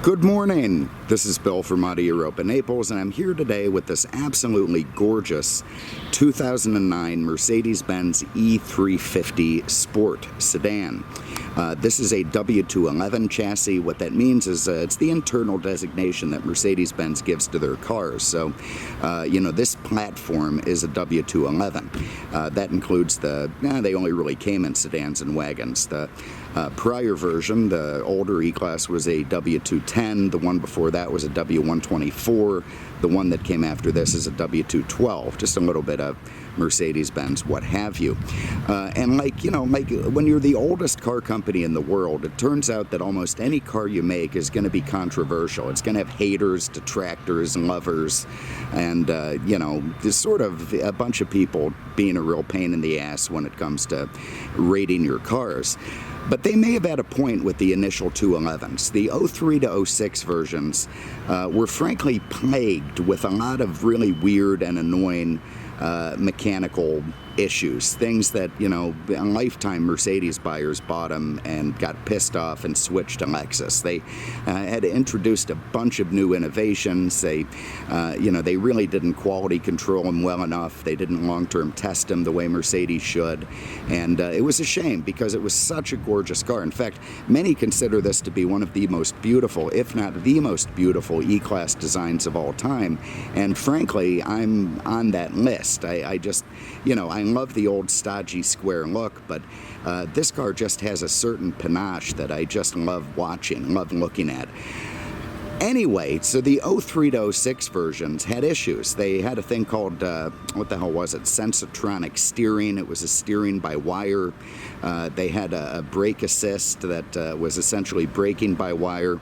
Good morning, this is Bill from Auto Europa Naples, and I'm here today with this absolutely gorgeous 2009 Mercedes-Benz E350 Sport Sedan. This is a W211 chassis. What that means is it's the internal designation that Mercedes-Benz gives to their cars. So, this platform is a W211. That includes they only really came in sedans and wagons. The prior version, the older E-Class, was a W210. The one before that was a W124. The one that came after this is a W212. Just a little bit of Mercedes-Benz, what have you. And like when you're the oldest car company in the world, it turns out that almost any car you make is going to be controversial. It's going to have haters, detractors, and lovers, and there's sort of a bunch of people being a real pain in the ass when it comes to rating your cars. But they may have had a point with the initial 211s. The 03 to 06 versions were frankly plagued with a lot of really weird and annoying mechanical issues, things that, lifetime Mercedes buyers bought them and got pissed off and switched to Lexus. They had introduced a bunch of new innovations. They really didn't quality control them well enough. They didn't long-term test them the way Mercedes should, and it was a shame because it was such a gorgeous car. In fact, many consider this to be one of the most beautiful, if not the most beautiful, E-Class designs of all time, and frankly, I'm on that list. I just, I love the old stodgy square look, but this car just has a certain panache that I just love watching, love looking at. Anyway, so the 03 to 06 versions had issues. They had a thing called, what the hell was it, Sensotronic steering. It was a steering by wire. They had a brake assist that was essentially braking by wire.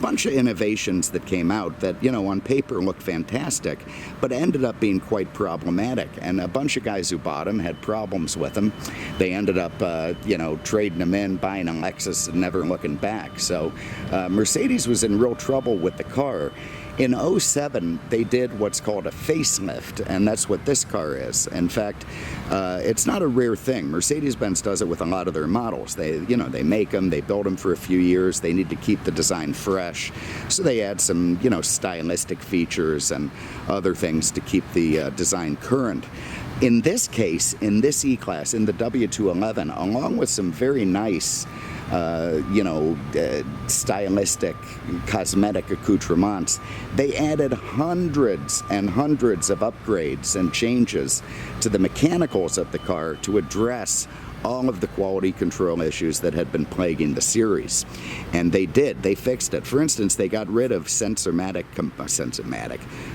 Bunch of innovations that came out that, on paper looked fantastic, but ended up being quite problematic. And a bunch of guys who bought them had problems with them. They ended up, trading them in, buying a Lexus, and never looking back. So Mercedes was in real trouble with the car. In 07, they did what's called a facelift, and that's what this car is. In fact, it's not a rare thing. Mercedes-Benz does it with a lot of their models. They make them, they build them for a few years. They need to keep the design fresh, so they add some, stylistic features and other things to keep the design current. In this case, in this E-Class, in the W211, along with some very nice stylistic, cosmetic accoutrements, they added hundreds and hundreds of upgrades and changes to the mechanicals of the car to address all of the quality control issues that had been plaguing the series. And they fixed it. For instance, they got rid of Sensormatic,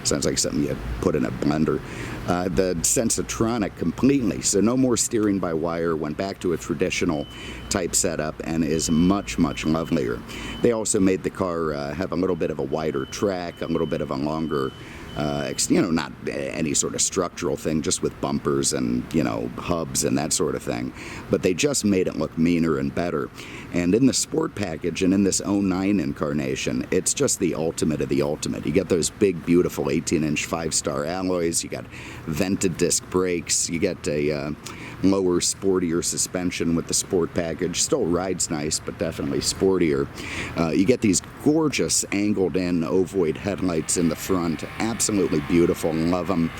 sounds like something you put in a blender, the Sensotronic completely. So no more steering by wire, went back to a traditional type setup and is much, much lovelier. They also made the car have a little bit of a wider track, a little bit of a longer not any sort of structural thing, just with bumpers and, hubs and that sort of thing. But they just made it look meaner and better. And in the sport package and in this 09 incarnation, it's just the ultimate of the ultimate. You get those big, beautiful 18-inch 5-star alloys. You got vented disc brakes. You get a lower, sportier suspension with the sport package. Still rides nice, but definitely sportier. You get these gorgeous angled-in ovoid headlights in the front. Absolutely beautiful. Love them.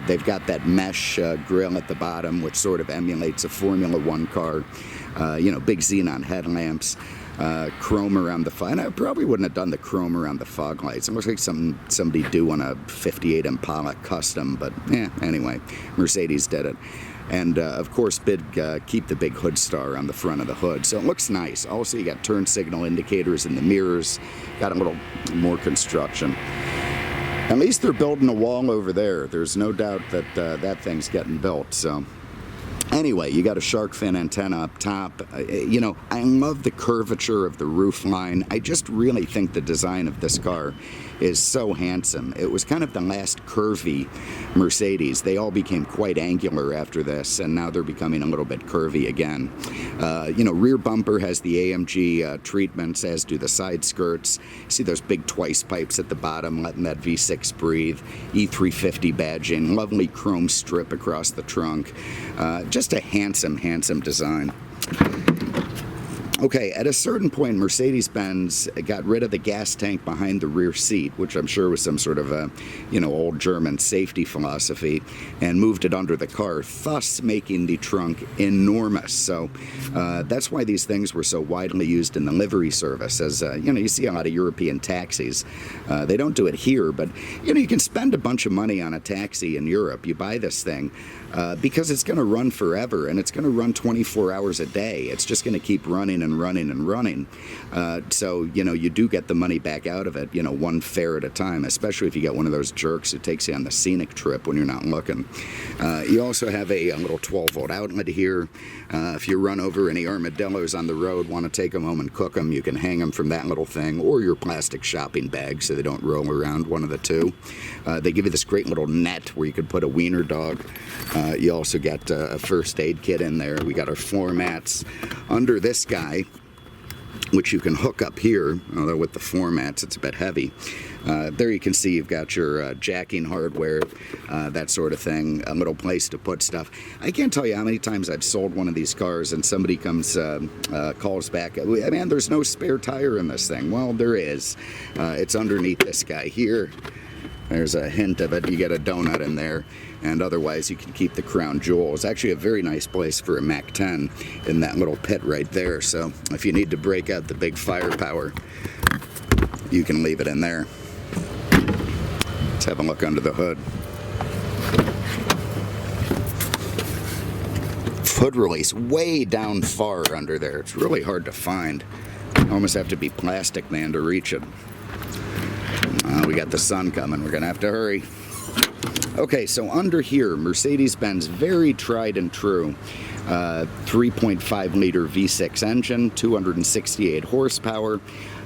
They've got that mesh grille at the bottom, which sort of emulates a Formula One car. Big xenon headlamps. Chrome around the fog. And I probably wouldn't have done the chrome around the fog lights. It looks like somebody do on a 58 Impala Custom, but anyway, Mercedes did it. And of course, keep the big hood star on the front of the hood, so it looks nice. Also, you got turn signal indicators in the mirrors. Got a little more construction. At least they're building a wall over there. There's no doubt that that thing's getting built. So anyway, you got a shark fin antenna up top. I love the curvature of the roof line. I just really think the design of this car is so handsome. It was kind of the last curvy Mercedes. They all became quite angular after this, and now they're becoming a little bit curvy again. Rear bumper has the AMG treatments, as do the side skirts. See those big twice pipes at the bottom, letting that V6 breathe. E350 badging, lovely chrome strip across the trunk. Just a handsome, handsome design. Okay, at a certain point, Mercedes-Benz got rid of the gas tank behind the rear seat, which I'm sure was some sort of a, old German safety philosophy, and moved it under the car, thus making the trunk enormous. So that's why these things were so widely used in the livery service. As you see a lot of European taxis. They don't do it here, but you can spend a bunch of money on a taxi in Europe. You buy this thing because it's going to run forever, and it's going to run 24 hours a day. It's just going to keep running and running and running. So, you do get the money back out of it, one fare at a time, especially if you get one of those jerks who takes you on the scenic trip when you're not looking. You also have a little 12-volt outlet here. If you run over any armadillos on the road, want to take them home and cook them, you can hang them from that little thing, or your plastic shopping bag so they don't roll around, one of the two. They give you this great little net where you could put a wiener dog. You also get a first aid kit in there. We got our floor mats under this guy, which you can hook up here, although with the floor mats it's a bit heavy. There you can see you've got your jacking hardware, that sort of thing, a little place to put stuff. I can't tell you how many times I've sold one of these cars and somebody comes, calls back, man, there's no spare tire in this thing. Well, there is. It's underneath this guy here. There's a hint of it. You get a donut in there, and otherwise you can keep the crown jewel. It's actually a very nice place for a Mac 10 in that little pit right there. So if you need to break out the big firepower, you can leave it in there. Let's have a look under the hood. Hood release way down far under there. It's really hard to find. You almost have to be Plastic Man to reach it. We got the sun coming. We're going to have to hurry. Okay, so under here, Mercedes-Benz, very tried and true. 3.5 liter V6 engine, 268 horsepower,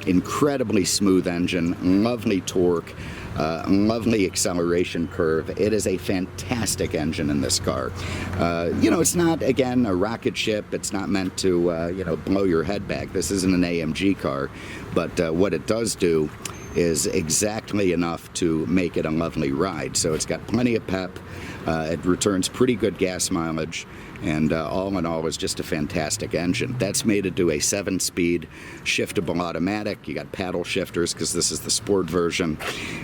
incredibly smooth engine, lovely torque, lovely acceleration curve. It is a fantastic engine in this car. It's not, again, a rocket ship. It's not meant to, blow your head back. This isn't an AMG car, but what it does do is exactly enough to make it a lovely ride. So it's got plenty of pep. It returns pretty good gas mileage, and all in all is just a fantastic engine. That's made it do a 7-speed shiftable automatic. You got paddle shifters because this is the sport version,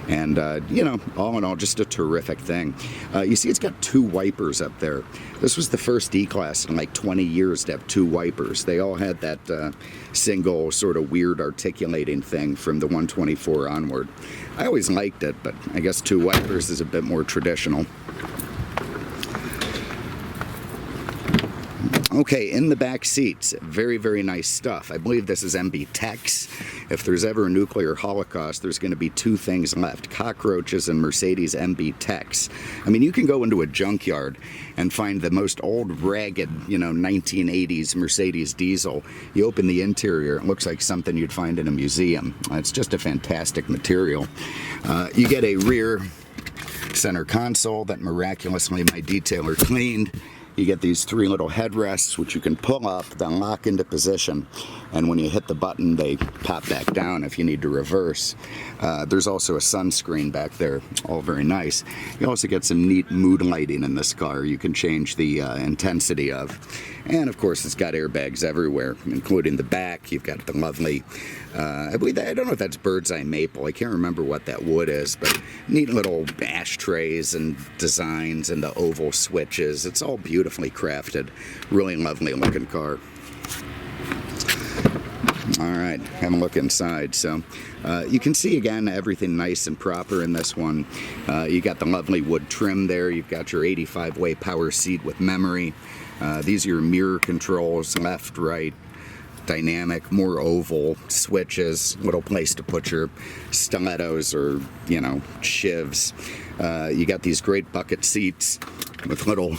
and all in all just a terrific thing. You see it's got 2 wipers up there. This was the first E-Class in like 20 years to have 2 wipers. They all had that single sort of weird articulating thing from the 124 onward. I always liked it, but I guess 2 wipers is a bit more traditional. Okay, in the back seats, very, very nice stuff. I believe this is MB Techs. If there's ever a nuclear holocaust, there's going to be 2 things left: cockroaches and Mercedes MB Techs. I mean, you can go into a junkyard and find the most old, ragged, 1980s Mercedes diesel. You open the interior, it looks like something you'd find in a museum. It's just a fantastic material. You get a rear center console that miraculously my detailer cleaned. You get these 3 little headrests which you can pull up, then lock into position, and when you hit the button they pop back down if you need to reverse. There's also a sunscreen back there, all very nice. You also get some neat mood lighting in this car you can change the intensity of. And of course it's got airbags everywhere, including the back. You've got the lovely, I don't know if that's bird's eye maple, I can't remember what that wood is, but neat little ashtrays and designs and the oval switches. It's all beautifully crafted, really lovely looking car. Alright, have a look inside. So you can see again everything nice and proper in this one. You got the lovely wood trim there. You've got your 85-way power seat with memory. These are your mirror controls, left, right, dynamic, more oval switches, little place to put your stilettos or, shivs. You got these great bucket seats with little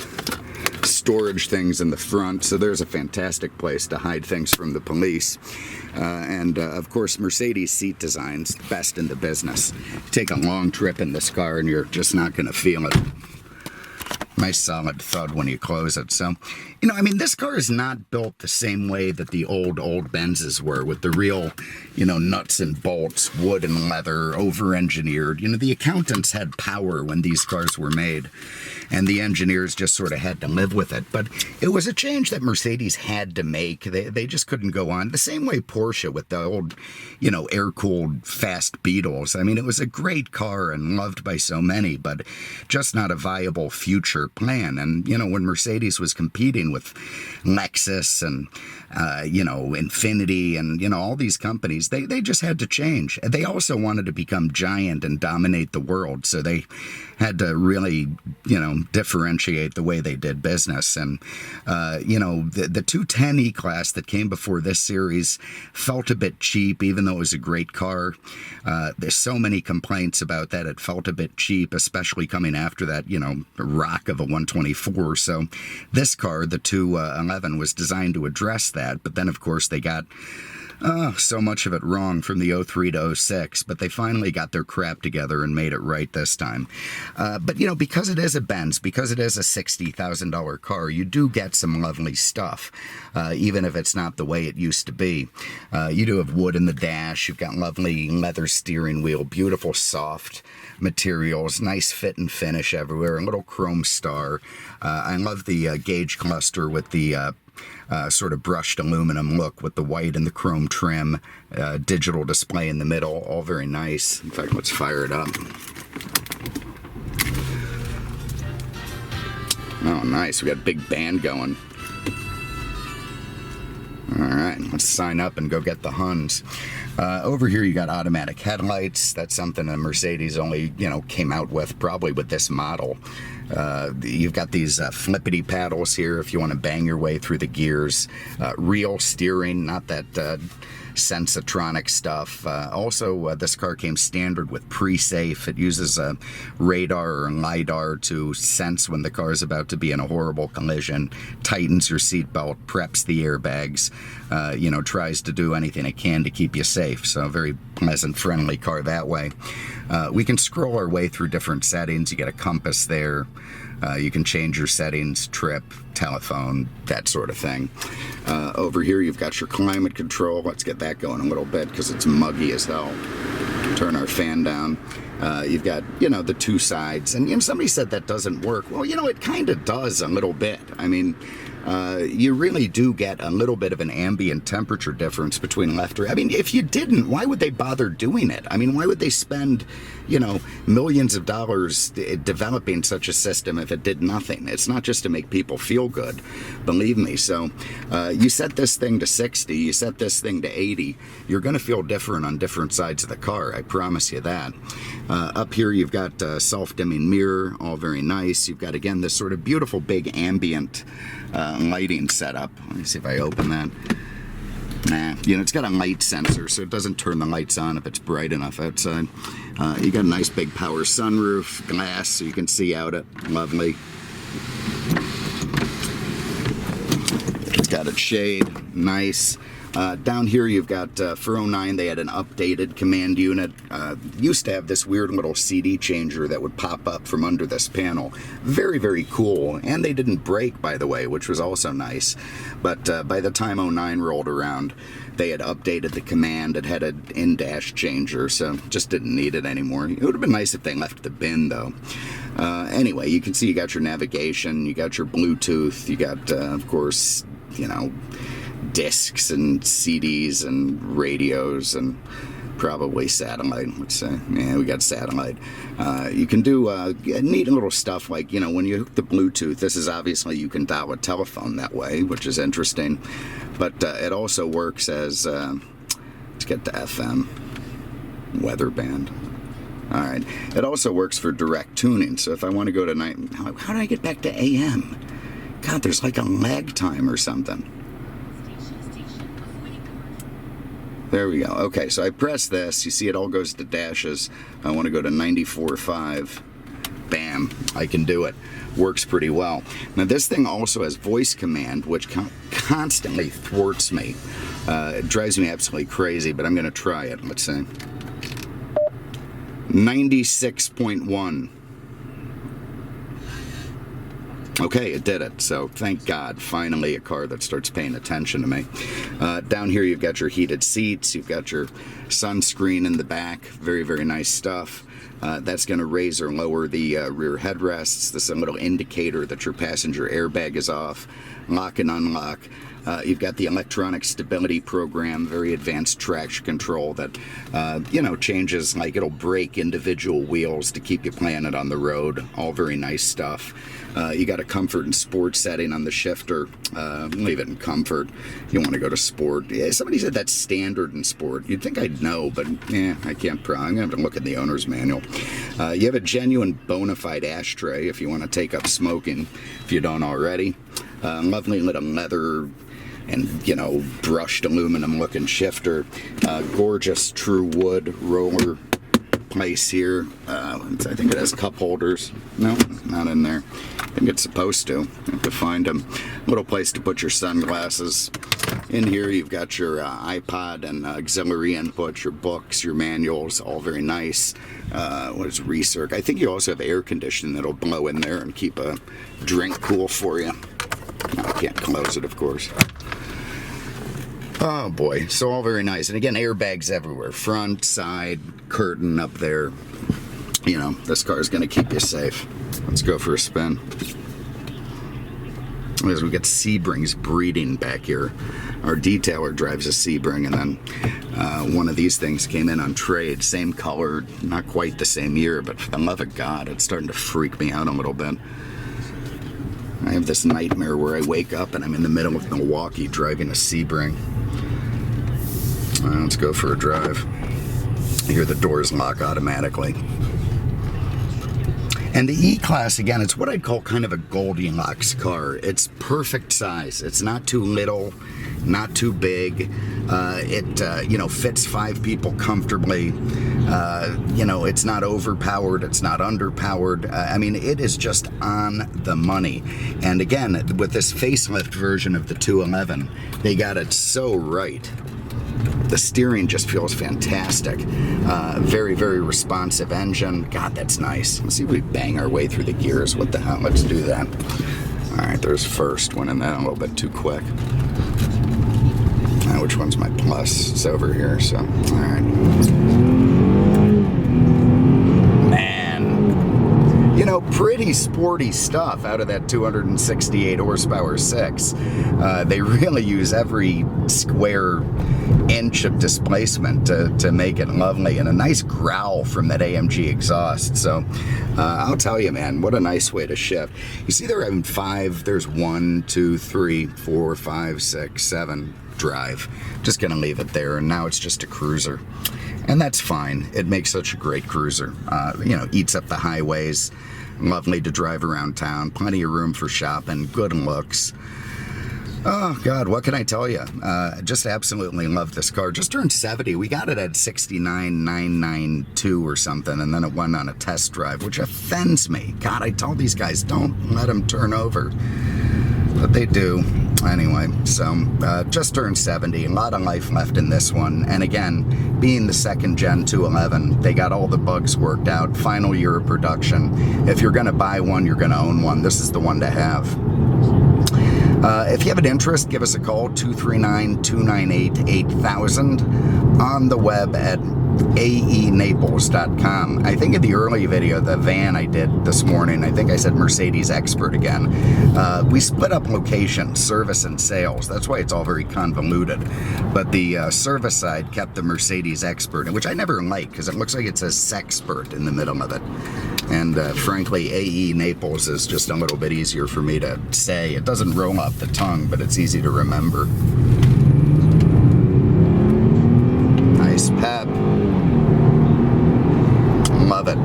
storage things in the front, so there's a fantastic place to hide things from the police. And of course, Mercedes seat design's the best in the business. You take a long trip in this car and you're just not going to feel it. Nice solid thud when you close it. So, you know, I mean, this car is not built the same way that the old Benzes were, with the real, you know, nuts and bolts, wood and leather, over-engineered. You know, the accountants had power when these cars were made, and the engineers just sort of had to live with it. But it was a change that Mercedes had to make. They just couldn't go on. The same way Porsche with the old, you know, air-cooled fast Beetles. I mean, it was a great car and loved by so many, but just not a viable future plan. And, you know, when Mercedes was competing with Lexus and, you know, Infiniti and, you know, all these companies, they just had to change. They also wanted to become giant and dominate the world. So they had to really, you know, differentiate the way they did business. And, you know, the 210 E-Class that came before this series felt a bit cheap, even though it was a great car. There's so many complaints about that. It felt a bit cheap, especially coming after that, you know, rock of a 124. So this car, the 211, was designed to address that. But then, of course, they got so much of it wrong from the 03 to 06, but they finally got their crap together and made it right this time. But, you know, because it is a Benz, because it is a $60,000 car, you do get some lovely stuff, even if it's not the way it used to be. You do have wood in the dash, you've got lovely leather steering wheel, beautiful soft materials, nice fit and finish everywhere, a little chrome star. I love the gauge cluster with the sort of brushed aluminum look with the white and the chrome trim, digital display in the middle, all very nice. In fact, let's fire it up. Oh, nice. We got a big band going. All right, let's sign up and go get the Huns. Over here, you got automatic headlights. That's something that Mercedes only, you know, came out with probably with this model. You've got these flippity paddles here if you want to bang your way through the gears. Real steering, not that Sensatronic stuff. Also, this car came standard with pre-safe. It uses a radar or LiDAR to sense when the car is about to be in a horrible collision, tightens your seatbelt, preps the airbags, you know, tries to do anything it can to keep you safe. So a very pleasant, friendly car that way. We can scroll our way through different settings. You get a compass there. You can change your settings, trip, telephone, that sort of thing. Over here, you've got your climate control. Let's get that going a little bit because it's muggy as hell. Turn our fan down. You've got, you know, the two sides. And, you know, somebody said that doesn't work. Well, you know, it kind of does a little bit. I mean, you really do get a little bit of an ambient temperature difference between left or right. I mean, if you didn't, why would they bother doing it? I mean, why would they spend, you know, millions of dollars developing such a system if it did nothing? It's not just to make people feel good, believe me. So you set this thing to 60, you set this thing to 80, you're going to feel different on different sides of the car, I promise you that. Up here you've got self-dimming mirror, all very nice. You've got, again, this sort of beautiful big ambient lighting setup. Let me see if I open that. Nah, you know, it's got a light sensor, so it doesn't turn the lights on if it's bright enough outside. You got a nice big power sunroof, glass, so you can see out it. Lovely. It's got its shade, nice. Down here you've got, for 09, they had an updated command unit. Used to have this weird little CD changer that would pop up from under this panel. Very, very cool. And they didn't break, by the way, which was also nice. But by the time 09 rolled around, they had updated the command. It had an in-dash changer, so just didn't need it anymore. It would have been nice if they left the bin, though. Anyway, you can see you got your navigation, you got your Bluetooth, you got, of course, you know, discs and CDs and radios and probably satellite. Let's say, yeah, we got satellite. You can do neat little stuff like, you know, when you hook the Bluetooth, this is obviously you can dial a telephone that way, which is interesting. But it also works as, let's get to FM, weather band. All right. It also works for direct tuning. So if I want to go to night, how do I get back to AM? God, there's like a lag time or something. There we go. Okay, so I press this. You see it all goes to dashes. I want to go to 94.5. Bam, I can do it. Works pretty well. Now this thing also has voice command, which constantly thwarts me. It drives me absolutely crazy, but I'm going to try it. Let's see. 96.1. Okay, it did it. So thank God, finally a car that starts paying attention to me. Down here you've got your heated seats, you've got your sunscreen in the back, very, very nice stuff. That's going to raise or lower the rear headrests. This is a little indicator that your passenger airbag is off. Lock and unlock. You've got the electronic stability program, very advanced traction control that, changes, like it'll brake individual wheels to keep you planted on the road. All very nice stuff. You got a comfort and sport setting on the shifter. Leave it in comfort. You want to go to sport. Yeah, somebody said that's standard in sport. You'd think I'd know, but I can't. I'm going to have to look at the owner's manual. You have a genuine bona fide ashtray if you want to take up smoking, if you don't already. Lovely little leather and, brushed aluminum looking shifter. Gorgeous true wood roller place here. I think it has cup holders. No, not in there. I think it's supposed to. You have to find them. Little place to put your sunglasses. In here you've got your iPod and auxiliary input, your books, your manuals, all very nice. What is recirc? I think you also have air conditioning that'll blow in there and keep a drink cool for you. No, I can't close it, of course. Oh boy, so all very nice. And again, airbags everywhere. Front, side, curtain up there. This car is going to keep you safe. Let's go for a spin. As we get Sebrings breeding back here. Our detailer drives a Sebring, and then one of these things came in on trade. Same color, not quite the same year, but for the love of God, it's starting to freak me out a little bit. I have this nightmare where I wake up and I'm in the middle of Milwaukee driving a Sebring. Let's go for a drive. I hear the doors lock automatically. And the E-Class, again, it's what I'd call kind of a Goldilocks car. It's perfect size. It's not too little, not too big. It fits 5 people comfortably. It's not overpowered. It's not underpowered. It is just on the money. And again, with this facelift version of the 211, they got it so right. The steering just feels fantastic. Very, very responsive engine. God, that's nice. Let's see if we bang our way through the gears. What the hell? Let's do that. All right, there's first. Went in that a little bit too quick. Which one's my plus? It's over here, so, all right. Man. Pretty sporty stuff out of that 268 horsepower 6. They really use every square inch of displacement to make it lovely, and a nice growl from that AMG exhaust. So I'll tell you, man, what a nice way to shift. You see they're having 5, there's 1, 2, 3, 4, 5, 6, 7 drive. Just gonna leave it there, and now it's just a cruiser. And that's fine. It makes such a great cruiser. Eats up the highways. Lovely to drive around town. Plenty of room for shopping. Good looks. Oh, God, what can I tell you? Just absolutely love this car. Just turned 70. We got it at 69,992 or something, and then it went on a test drive, which offends me. God, I told these guys, don't let them turn over. But they do. Anyway, so just turned 70. A lot of life left in this one. And again, being the second gen 211, they got all the bugs worked out. Final year of production. If you're going to buy one, you're going to own one. This is the one to have. If you have an interest, give us a call, 239-298-8000, on the web at aenaples.com. I think in the early video, the van I did this morning, I think I said Mercedes Expert again. We split up locations, service and sales. That's why it's all very convoluted. But the service side kept the Mercedes Expert, which I never like because it looks like it says Sexpert in the middle of it. And frankly, AE Naples is just a little bit easier for me to say. It doesn't roll off the tongue, but it's easy to remember. Nice pep. Love it.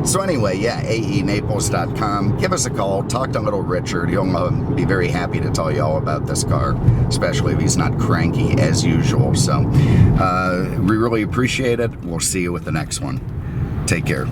So anyway, yeah, aenaples.com. Give us a call. Talk to little Richard. He'll be very happy to tell you all about this car, especially if he's not cranky as usual. So we really appreciate it. We'll see you with the next one. Take care.